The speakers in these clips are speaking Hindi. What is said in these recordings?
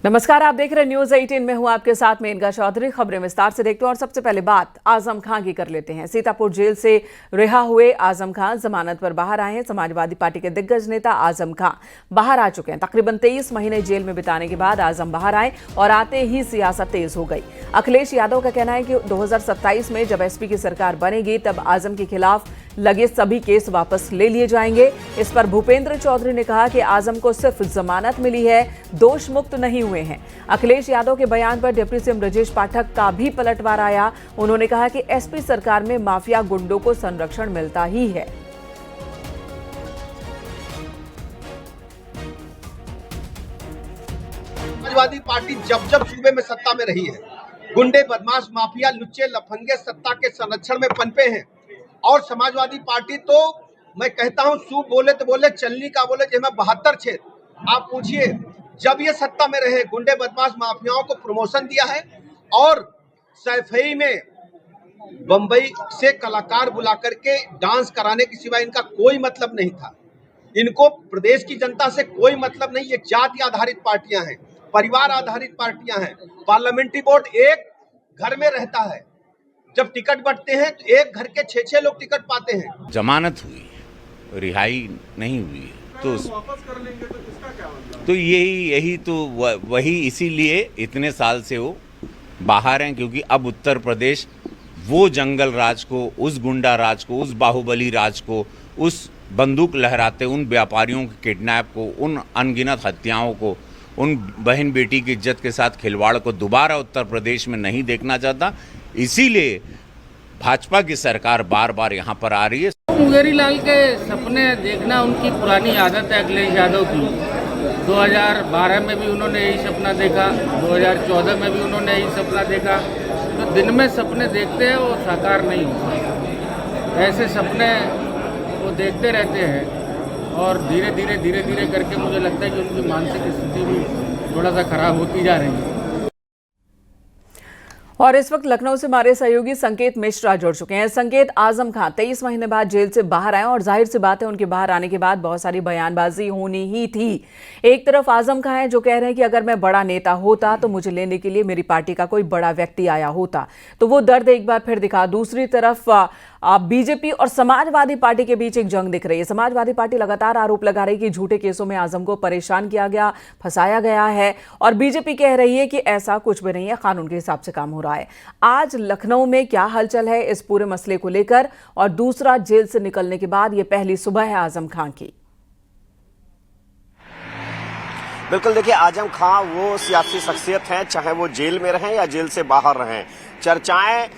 नमस्कार, आप देख रहे हैं न्यूज 18 में हूं आपके साथ मेनका चौधरी। खबरें विस्तार से देखते हैं और सबसे पहले बात आजम खान की कर लेते हैं। सीतापुर जेल से रिहा हुए आजम खान जमानत पर बाहर आए हैं। समाजवादी पार्टी के दिग्गज नेता आजम खान बाहर आ चुके हैं। तकरीबन 23 महीने जेल में बिताने के बाद आजम बाहर आए और आते ही सियासत तेज हो गई। अखिलेश यादव का कहना है कि 2027 में जब एसपी की सरकार बनेगी तब आजम के खिलाफ लगे सभी केस वापस ले लिए जाएंगे। इस पर भूपेंद्र चौधरी ने कहा कि आजम को सिर्फ जमानत मिली है, दोष मुक्त नहीं हुए हैं। अखिलेश यादव के बयान पर डिप्टी सीएम ब्रजेश पाठक का भी पलटवार आया। उन्होंने कहा कि एसपी सरकार में माफिया गुंडों को संरक्षण मिलता ही है। समाजवादी पार्टी जब जब सूबे में सत्ता में रही है, गुंडे, बदमाश, माफिया, लुच्चे, लफंगे सत्ता के संरक्षण में पनपे हैं। और समाजवादी पार्टी तो मैं कहता हूं, सूप बोले तो बोले, चलनी का बोले, जिसमें 72 छेद। आप पूछिए, जब ये सत्ता में रहे, गुंडे, बदमाश, माफियाओं को प्रमोशन दिया है और सैफई में बंबई से कलाकार बुला करके डांस कराने के सिवा इनका कोई मतलब नहीं था। इनको प्रदेश की जनता से कोई मतलब नहीं। ये जाति आधारित पार्टियां हैं, परिवार आधारित पार्टियां हैं। पार्लियामेंट्री बोर्ड एक घर में रहता है, जब टिकट बंटते हैं तो एक घर के 6-6 लोग टिकट पाते हैं। जमानत हुई, रिहाई नहीं हुई है तो वापस कर लेंगे तो किसका क्या मतलब? तो यही तो वही इसीलिए इतने साल से वो बाहर हैं, क्योंकि अब उत्तर प्रदेश वो जंगल राज को, उस गुंडा राज को, उस बाहुबली राज को, उस बंदूक लहराते उन व्यापारियों के किडनैप को, उन अनगिनत हत्याओं को, उन बहन बेटी की इज्जत के साथ खिलवाड़ को दोबारा उत्तर प्रदेश में नहीं देखना चाहता। इसीलिए भाजपा की सरकार बार बार यहाँ पर आ रही है। मुंगेरी लाल के सपने देखना उनकी पुरानी आदत है अखिलेश यादव की। 2012 में भी उन्होंने यही सपना देखा, 2014 में भी उन्होंने यही सपना देखा। तो दिन में सपने देखते हैं, वो साकार नहीं होते। ऐसे सपने वो देखते रहते हैं और धीरे धीरे करके मुझे लगता है कि उनकी मानसिक स्थिति भी थोड़ा सा खराब होती जा रही है। और इस वक्त लखनऊ से हमारे सहयोगी संकेत मिश्रा जुड़ चुके हैं। संकेत, आजम खान 23 महीने बाद जेल से बाहर आए और जाहिर सी बात है उनके बाहर आने के बाद बहुत सारी बयानबाजी होनी ही थी। एक तरफ आजम खान है जो कह रहे हैं कि अगर मैं बड़ा नेता होता तो मुझे लेने के लिए मेरी पार्टी का कोई बड़ा व्यक्ति आया होता, तो वो दर्द एक बार फिर दिखा। दूसरी तरफ बीजेपी और समाजवादी पार्टी के बीच एक जंग दिख रही है। समाजवादी पार्टी लगातार आरोप लगा रही है कि झूठे केसों में आजम को परेशान किया गया, फंसाया गया है, और बीजेपी कह रही है कि ऐसा कुछ भी नहीं है, कानून के हिसाब से काम हो रहा है। आज लखनऊ में क्या हलचल है इस पूरे मसले को लेकर? और दूसरा, जेल से निकलने के बाद ये पहली सुबह है आजम खान की। बिल्कुल, देखिए, आजम खान वो सियासी शख्सियत हैं, चाहे वो जेल में रहें या जेल से बाहर रहें, चर्चाएं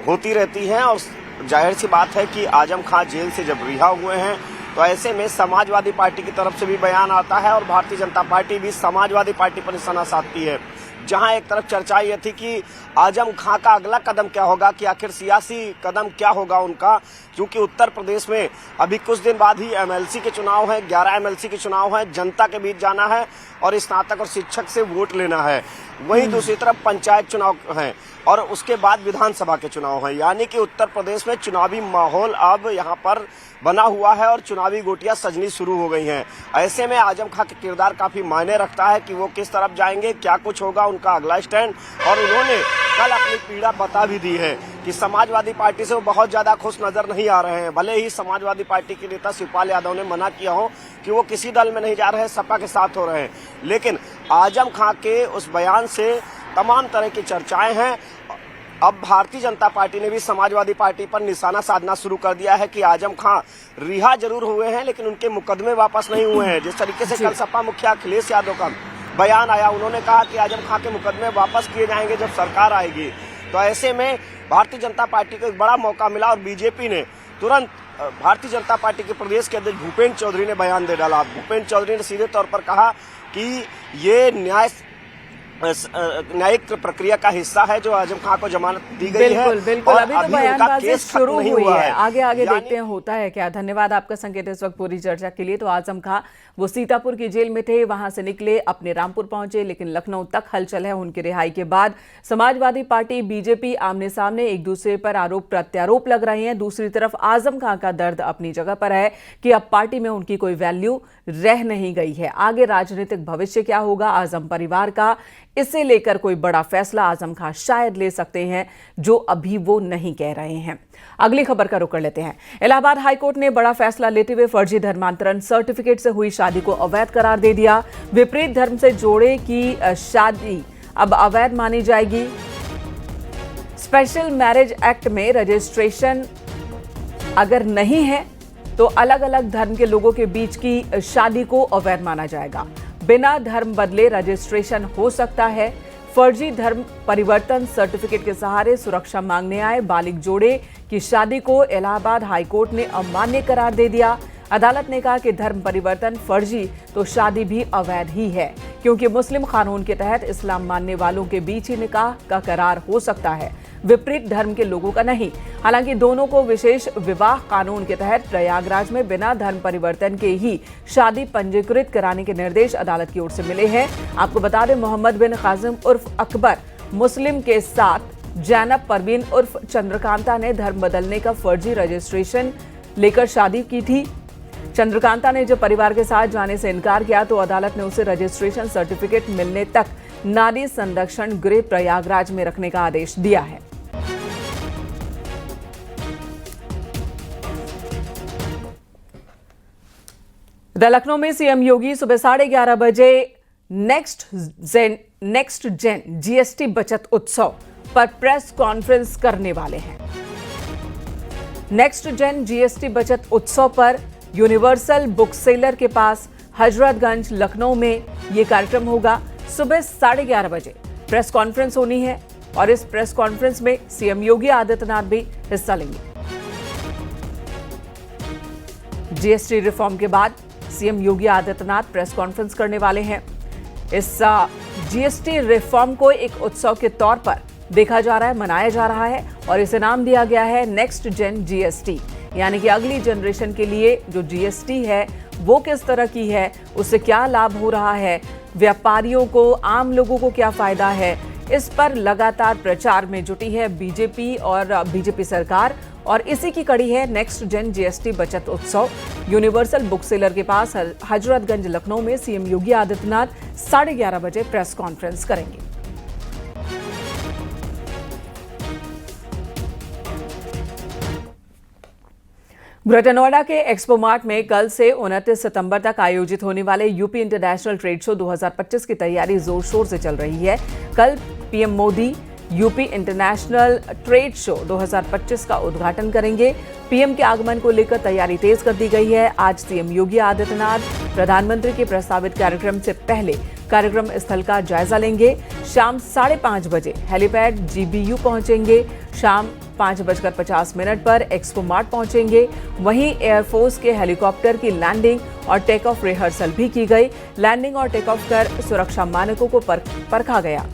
होती रहती हैं। और जाहिर सी बात है कि आजम खान जेल से जब रिहा हुए हैं तो ऐसे में समाजवादी पार्टी की तरफ से भी बयान आता है और भारतीय जनता पार्टी भी समाजवादी पार्टी पर निशाना साधती है। जहां एक तरफ चर्चा ये थी कि आजम खान का अगला कदम क्या होगा, कि आखिर सियासी कदम क्या होगा उनका, क्योंकि उत्तर प्रदेश में अभी कुछ दिन बाद ही एमएलसी के चुनाव है, 11 एमएलसी के चुनाव है, जनता के बीच जाना है और स्नातक और शिक्षक से वोट लेना है। वहीं दूसरी तरफ पंचायत चुनाव हैं और उसके बाद विधानसभा के चुनाव हैं। यानी कि उत्तर प्रदेश में चुनावी माहौल अब यहाँ पर बना हुआ है और चुनावी गोटियां सजनी शुरू हो गई हैं। ऐसे में आजम खान का किरदार काफी मायने रखता है कि वो किस तरफ जाएंगे, क्या कुछ होगा उनका अगला स्टैंड। और उन्होंने कल अपनी पीड़ा बता भी दी है कि समाजवादी पार्टी से वो बहुत ज्यादा खुश नजर नहीं आ रहे हैं। भले ही समाजवादी पार्टी के नेता शिवपाल यादव ने मना किया हो कि वो किसी दल में नहीं जा रहे हैं, सपा के साथ हो रहे हैं, लेकिन आजम खान के उस बयान से तमाम तरह की चर्चाएं हैं। अब भारतीय जनता पार्टी ने भी समाजवादी पार्टी पर निशाना साधना शुरू कर दिया है कि आजम खान रिहा जरूर हुए हैं लेकिन उनके मुकदमे वापस नहीं हुए हैं। जिस तरीके से कल सपा मुखिया अखिलेश यादव का बयान आया, उन्होंने कहा कि आजम खान के मुकदमे वापस किए जाएंगे जब सरकार आएगी। तो ऐसे में भारतीय जनता पार्टी को एक बड़ा मौका मिला और बीजेपी ने तुरंत भारतीय जनता पार्टी के प्रदेश के अध्यक्ष भूपेंद्र चौधरी ने बयान दे डाला। भूपेंद्र चौधरी ने सीधे तौर पर कहा कि ये न्यायिक प्रक्रिया का हिस्सा है जो आजम खां को जमानत दी गई है। बिल्कुल बिल्कुल, और अभी तो उनका बयानबाजी केस खत्म शुरू नहीं हुई हुआ है, आगे आगे यानी- देखते हैं होता है क्या। धन्यवाद आपका संकेत इस वक्त पूरी चर्चा के लिए। तो आजम खां वो सीतापुर की जेल में थे, वहां से निकले अपने रामपुर पहुंचे, लेकिन लखनऊ तक हलचल है। उनकी रिहाई के बाद समाजवादी पार्टी बीजेपी आमने सामने एक दूसरे पर आरोप प्रत्यारोप लग रहे हैं। दूसरी तरफ आजम खां का दर्द अपनी जगह पर है कि अब पार्टी में उनकी कोई वैल्यू रह नहीं गई है। आगे राजनीतिक भविष्य क्या होगा आजम परिवार का, इसे लेकर कोई बड़ा फैसला आजम खां शायद ले सकते हैं, जो अभी वो नहीं कह रहे हैं। अगली खबर का रुख कर लेते हैं। इलाहाबाद हाईकोर्ट ने बड़ा फैसला लेते हुए फर्जी धर्मांतरण सर्टिफिकेट से हुई शादी को अवैध करार दे दिया। विपरीत धर्म से जोड़े की शादी अब अवैध मानी जाएगी। स्पेशल मैरिज एक्ट में रजिस्ट्रेशन अगर नहीं है तो अलग अलग धर्म के लोगों के बीच की शादी को अवैध माना जाएगा। बिना धर्म बदले रजिस्ट्रेशन हो सकता है। फर्जी धर्म परिवर्तन सर्टिफिकेट के सहारे सुरक्षा मांगने आए बालिग जोड़े की शादी को इलाहाबाद हाईकोर्ट ने अमान्य करार दे दिया। अदालत ने कहा कि धर्म परिवर्तन फर्जी तो शादी भी अवैध ही है, क्योंकि मुस्लिम कानून के तहत इस्लाम मानने वालों के बीच ही निकाह का करार हो सकता है, विपरीत धर्म के लोगों का नहीं। हालांकि दोनों को विशेष विवाह कानून के तहत प्रयागराज में बिना धर्म परिवर्तन के ही शादी पंजीकृत कराने के निर्देश अदालत की ओर से मिले हैं। आपको बता दें, मोहम्मद बिन कासिम उर्फ अकबर मुस्लिम के साथ जैनब परवीन उर्फ चंद्रकांता ने धर्म बदलने का फर्जी रजिस्ट्रेशन लेकर शादी की थी। चंद्रकांता ने जब परिवार के साथ जाने से इनकार किया तो अदालत ने उसे रजिस्ट्रेशन सर्टिफिकेट मिलने तक नारी संरक्षण गृह प्रयागराज में रखने का आदेश दिया है। लखनऊ में सीएम योगी सुबह 11:30 बजे नेक्स्ट जेन जीएसटी बचत उत्सव पर प्रेस कॉन्फ्रेंस करने वाले हैं। नेक्स्ट जेन जीएसटी बचत उत्सव पर यूनिवर्सल बुक सेलर के पास हजरतगंज लखनऊ में यह कार्यक्रम होगा। सुबह 11:30 बजे प्रेस कॉन्फ्रेंस होनी है और इस प्रेस कॉन्फ्रेंस में सीएम योगी आदित्यनाथ भी हिस्सा लेंगे। जीएसटी रिफॉर्म के बाद CM Yogi Adityanath press conference करने वाले हैं। इस जीएसटी रिफॉर्म को एक उत्सव के तौर पर देखा जा रहा है, मनाया जा रहा है और इसे नाम दिया गया है नेक्स्ट जेन जीएसटी, यानी कि अगली जनरेशन के लिए जो जीएसटी है वो किस तरह की है, उससे क्या लाभ हो रहा है, व्यापारियों को, आम लोगों को क्या फायदा है, इस पर लगातार प्रचार में जुटी है बीजेपी और बीजेपी सरकार। और इसी की कड़ी है नेक्स्ट जेन जीएसटी बचत उत्सव। यूनिवर्सल बुक सेलर के पास हजरतगंज लखनऊ में सीएम योगी आदित्यनाथ 11:30 बजे प्रेस कॉन्फ्रेंस करेंगे। ग्रेटर नोएडा के एक्सपो मार्ट में कल से 29 सितंबर तक आयोजित होने वाले यूपी इंटरनेशनल ट्रेड शो 2025 की तैयारी जोर शोर से चल रही है। कल PM Modi UP international trade show 2025 का उद्घाटन करेंगे। पीएम के आगमन को लेकर तैयारी तेज कर दी गई है। आज सीएम योगी आदित्यनाथ प्रधानमंत्री के प्रस्तावित कार्यक्रम से पहले कार्यक्रम स्थल का जायजा लेंगे। शाम 5:30 बजे हेलीपैड जीबीयू पहुंचेंगे। शाम 5:50 पर एक्सपो मार्ट पहुंचेंगे। वहीं एयरफोर्स के हेलीकॉप्टर की लैंडिंग और टेक ऑफ रिहर्सल भी की गई। लैंडिंग और टेक ऑफ कर सुरक्षा मानकों को परखा गया।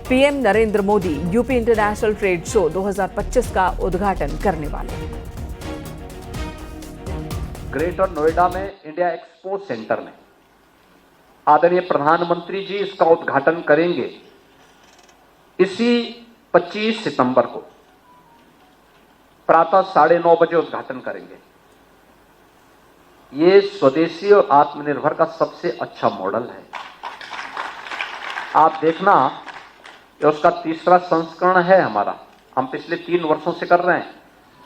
PM Narendra Modi UP international trade show 2025 का उद्घाटन करने वाले हैं। ग्रेटर नोएडा में इंडिया एक्सपो सेंटर में आदरणीय प्रधानमंत्री जी इसका उद्घाटन करेंगे। इसी 25 सितंबर को प्रातः 9:30 बजे उद्घाटन करेंगे। ये स्वदेशी और आत्मनिर्भर का सबसे अच्छा मॉडल है। आप देखना, उसका तीसरा संस्करण है हमारा, हम पिछले 3 वर्षों से कर रहे हैं।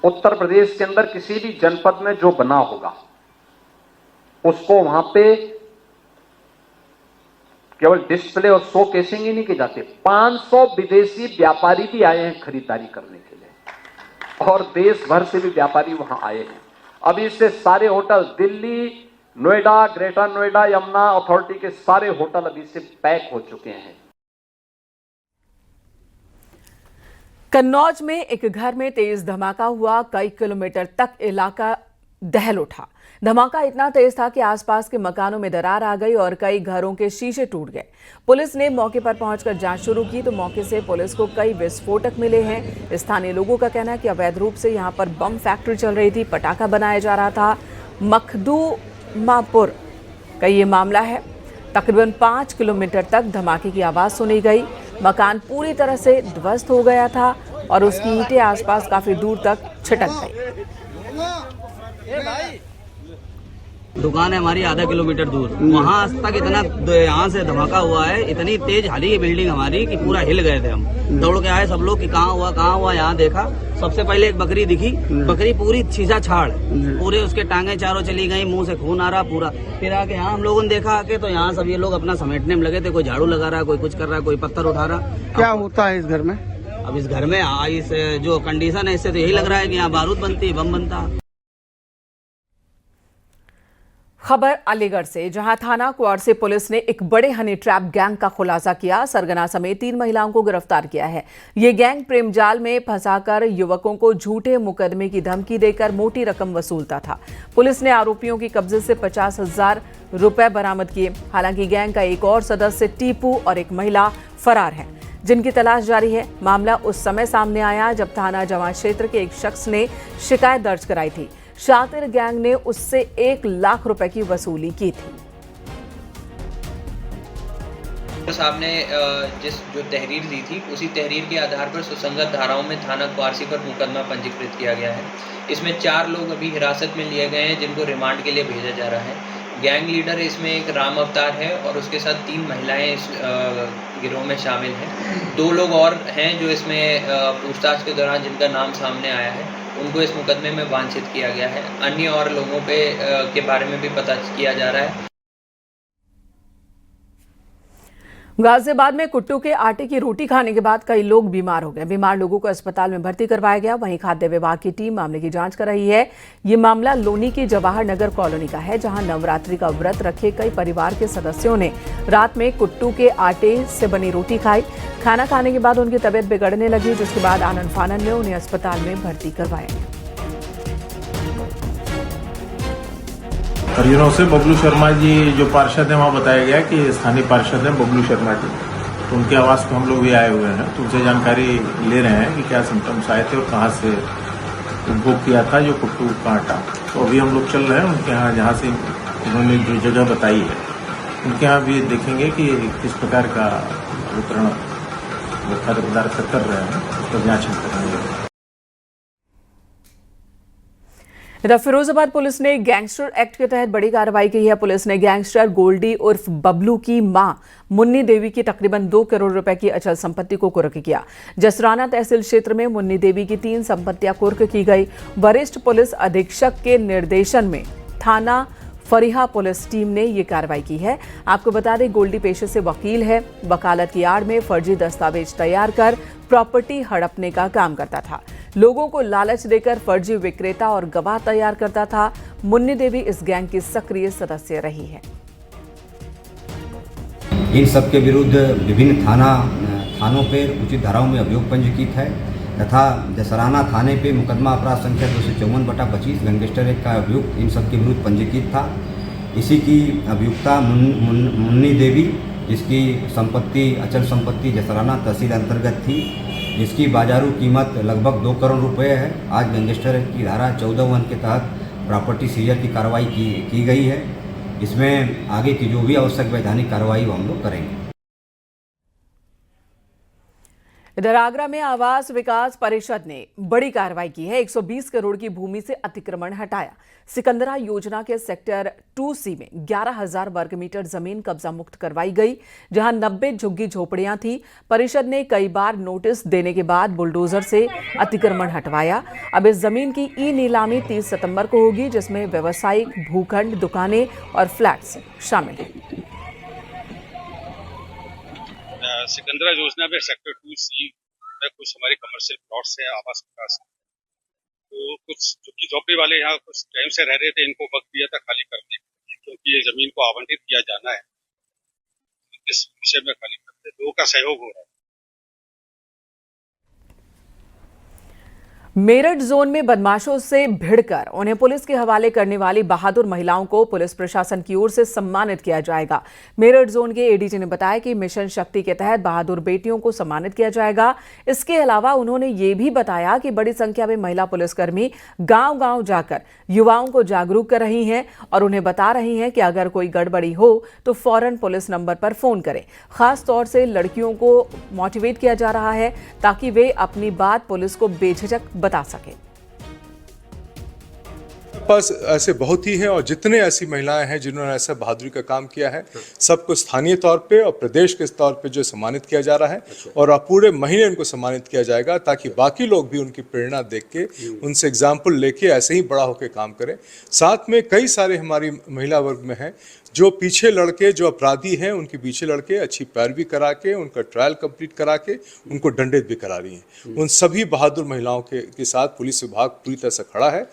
उत्तर प्रदेश के अंदर किसी भी जनपद में जो बना होगा उसको वहां पे केवल डिस्प्ले और शो केसिंग ही नहीं की जाती, 500 विदेशी व्यापारी भी आए हैं खरीदारी करने के लिए और देश भर से भी व्यापारी वहां आए हैं। अभी इससे सारे hotel Delhi, Noida, greater Noida, Yamuna authority के सारे होटल अभी से पैक हो चुके हैं। कन्नौज में एक घर में तेज धमाका हुआ। कई किलोमीटर तक इलाका दहल उठा। धमाका इतना तेज था कि आसपास के मकानों में दरार आ गई और कई घरों के शीशे टूट गए। पुलिस ने मौके पर पहुंचकर जांच शुरू की तो मौके से पुलिस को कई विस्फोटक मिले हैं। स्थानीय लोगों का कहना है कि अवैध रूप से यहां पर बम फैक्ट्री चल रही थी, पटाखा बनाया जा रहा था। मखदूमापुर का ये मामला है। तकरीबन 5 किलोमीटर तक धमाके की आवाज सुनी गई। मकान पूरी तरह से ध्वस्त हो गया था और उसकी ईंटें आसपास काफी दूर तक छिटक गई। दुकान है हमारी आधा किलोमीटर दूर, वहाँ तक इतना यहाँ से धमाका हुआ है, इतनी तेज हली है बिल्डिंग हमारी कि पूरा हिल गए थे हम। दौड़ के आए सब लोग कि कहाँ हुआ। यहाँ देखा, सबसे पहले एक बकरी दिखी, बकरी पूरी शीशा छाड़, पूरे उसके टांगे चारों चली गई, मुंह से खून आ रहा पूरा। फिर आके यहाँ हम लोगों ने देखा आके तो यहाँ सब ये लोग अपना समेटने में लगे थे, कोई झाड़ू लगा रहा, कोई कुछ कर रहा, कोई पत्थर उठा रहा। क्या होता है इस घर में? अब इस घर में इस जो कंडीशन है इससे तो यही लग रहा है कि यहाँ बारूद बनती है, बम बनता। खबर अलीगढ़ से, जहां थाना क्वार से पुलिस ने एक बड़े हनी ट्रैप गैंग का खुलासा किया। सरगना समेत 3 महिलाओं को गिरफ्तार किया है। ये गैंग प्रेम जाल में फंसाकर युवकों को झूठे मुकदमे की धमकी देकर मोटी रकम वसूलता था। पुलिस ने आरोपियों के कब्जे से 50,000 रुपए बरामद किए। हालांकि गैंग का एक और सदस्य टीपू और एक महिला फरार है, जिनकी तलाश जारी है। मामला उस समय सामने आया जब थाना जवान क्षेत्र के एक शख्स ने शिकायत दर्ज कराई थी। शातिर गैंग ने उससे 1 लाख रुपए की वसूली की थी। साहब ने जो तहरीर दी थी उसी तहरीर के आधार पर सुसंगत धाराओं में थाना क्वारसी पर मुकदमा पंजीकृत किया गया है। इसमें 4 लोग अभी हिरासत में लिए गए हैं, जिनको रिमांड के लिए भेजा जा रहा है। गैंग लीडर इसमें एक राम अवतार है और उसके साथ 3 महिलाएं इस गिरोह में शामिल हैं। 2 लोग और हैं जो इसमें पूछताछ के दौरान जिनका नाम सामने आया है, उनको इस मुकदमे में वांछित किया गया है। अन्य और लोगों के बारे में भी पता किया जा रहा है। गाजियाबाद में कुट्टू के आटे की रोटी खाने के बाद कई लोग बीमार हो गए। बीमार लोगों को अस्पताल में भर्ती करवाया गया। वहीं खाद्य विभाग की टीम मामले की जांच कर रही है। ये मामला लोनी की जवाहर नगर कॉलोनी का है, जहां नवरात्रि का व्रत रखे कई परिवार के सदस्यों ने रात में कुट्टू के आटे से बनी रोटी खाई। खाना खाने के बाद उनकी तबीयत बिगड़ने लगी, जिसके बाद आनन फानन में उन्हें अस्पताल में भर्ती करवाया गया। हरियाणा से बबलू शर्मा जी जो पार्षद हैं, वहाँ बताया गया कि स्थानीय पार्षद हैं बबलू शर्मा जी, तो उनके आवास पे हम लोग भी आए हुए हैं। तो उनसे जानकारी ले रहे हैं कि क्या सिम्टम्स आए थे और कहाँ से उपभोग किया था जो कुट्टू का आटा। तो अभी हम लोग चल रहे हैं उनके यहाँ, जहाँ से उन्होंने जो जगह बताई है उनके यहाँ भी देखेंगे कि किस प्रकार का वितरण वो खाद्य पदार्थ कर रहे हैं, उसका जाँच हम करेंगे। इधर फिरोजाबाद पुलिस ने गैंगस्टर एक्ट के तहत बड़ी कार्रवाई की है। पुलिस ने गैंगस्टर गोल्डी उर्फ बबलू की मां मुन्नी देवी की तकरीबन 2 करोड़ रुपए की अचल संपत्ति को कुर्क किया। जसराना तहसील क्षेत्र में मुन्नी देवी की 3 संपत्तियां कुर्क की गई। वरिष्ठ पुलिस अधीक्षक के निर्देशन में थाना फरीहा पुलिस टीम ने ये कार्रवाई की है। आपको बता दें, गोल्डी पेशे से वकील है। वकालत की आड़ में फर्जी दस्तावेज तैयार कर प्रॉपर्टी हड़पने का काम करता था। लोगों को लालच देकर फर्जी विक्रेता और गवाह तैयार करता था। मुन्नी देवी इस गैंग की सक्रिय सदस्य रही है। इन सब के विरुद्ध विभिन्न थानों पर उचित धाराओं में अभियोग पंजीकृत है तथा जसराना थाने पे मुकदमा अपराध संख्या 254/25 गैंगस्टर एक्ट का अभियोग इन सब के विरुद्ध पंजीकृत था। इसी की अभियुक्ता मुन्नी देवी, जिसकी संपत्ति अचल संपत्ति जसराना तहसील अंतर्गत थी, जिसकी बाजारू कीमत लगभग 2 करोड़ रुपए है। आज गैंगस्टर एक्ट की धारा 14(1) के तहत प्रॉपर्टी सीजर की कार्रवाई की गई है। इसमें आगे की जो भी आवश्यक वैधानिक कार्रवाई वो हम लोग करेंगे। इधर आगरा में आवास विकास परिषद ने बड़ी कार्रवाई की है। 120 करोड़ की भूमि से अतिक्रमण हटाया। सिकंदरा योजना के सेक्टर 2C में 11,000 वर्ग मीटर जमीन कब्जा मुक्त करवाई गई, जहां 90 झुग्गी झोपड़ियां थी। परिषद ने कई बार नोटिस देने के बाद बुलडोजर से अतिक्रमण हटवाया। अब इस जमीन की ई नीलामी 30 सितंबर को होगी, जिसमें व्यवसायिक भूखंड, दुकानें और फ्लैट्स शामिल हैं। सिकंदरा योजना में सेक्टर 2C में कुछ हमारे कमर्शियल प्लॉट्स हैं आवास विकास, तो कुछ झुग्गी झोपड़ी वाले यहाँ कुछ टाइम से रह रहे थे, इनको वक्त दिया था खाली करने के लिए, क्योंकि ये जमीन को आवंटित किया जाना है। इस विषय में खाली करते लोगों का सहयोग हो रहा है। मेरठ जोन में बदमाशों से भिड़कर उन्हें पुलिस के हवाले करने वाली बहादुर महिलाओं को पुलिस प्रशासन की ओर से सम्मानित किया जाएगा। मेरठ जोन के एडीजी ने बताया कि मिशन शक्ति के तहत बहादुर बेटियों को सम्मानित किया जाएगा। इसके अलावा उन्होंने ये भी बताया कि बड़ी संख्या में महिला पुलिसकर्मी गांव-गांव जाकर युवाओं को जागरूक कर रही हैं और उन्हें बता रही हैं कि अगर कोई गड़बड़ी हो तो फौरन पुलिस नंबर पर फोन करें। खास तौर से लड़कियों को मोटिवेट किया जा रहा है ताकि वे अपनी बात पुलिस को बेझिझक बता सके। पास ऐसे बहुत ही हैं और जितने ऐसी महिलाएं हैं जिन्होंने ऐसा बहादुरी का काम किया है, सबको स्थानीय तौर पे और प्रदेश के तौर पे जो सम्मानित किया जा रहा है और अब पूरे महीने उनको सम्मानित किया जाएगा ताकि बाकी लोग भी उनकी प्रेरणा देख के उनसे एग्जाम्पल लेके ऐसे ही बड़ा होकर काम करें। साथ में कई सारे हमारी महिला वर्ग में हैं जो पीछे लड़के जो अपराधी हैं उनके पीछे लड़के अच्छी पैरवी करा के उनका ट्रायल कंप्लीट करा के उनको दंडित भी करा रही हैं। उन सभी बहादुर महिलाओं के साथ पुलिस विभाग पूरी तरह से खड़ा है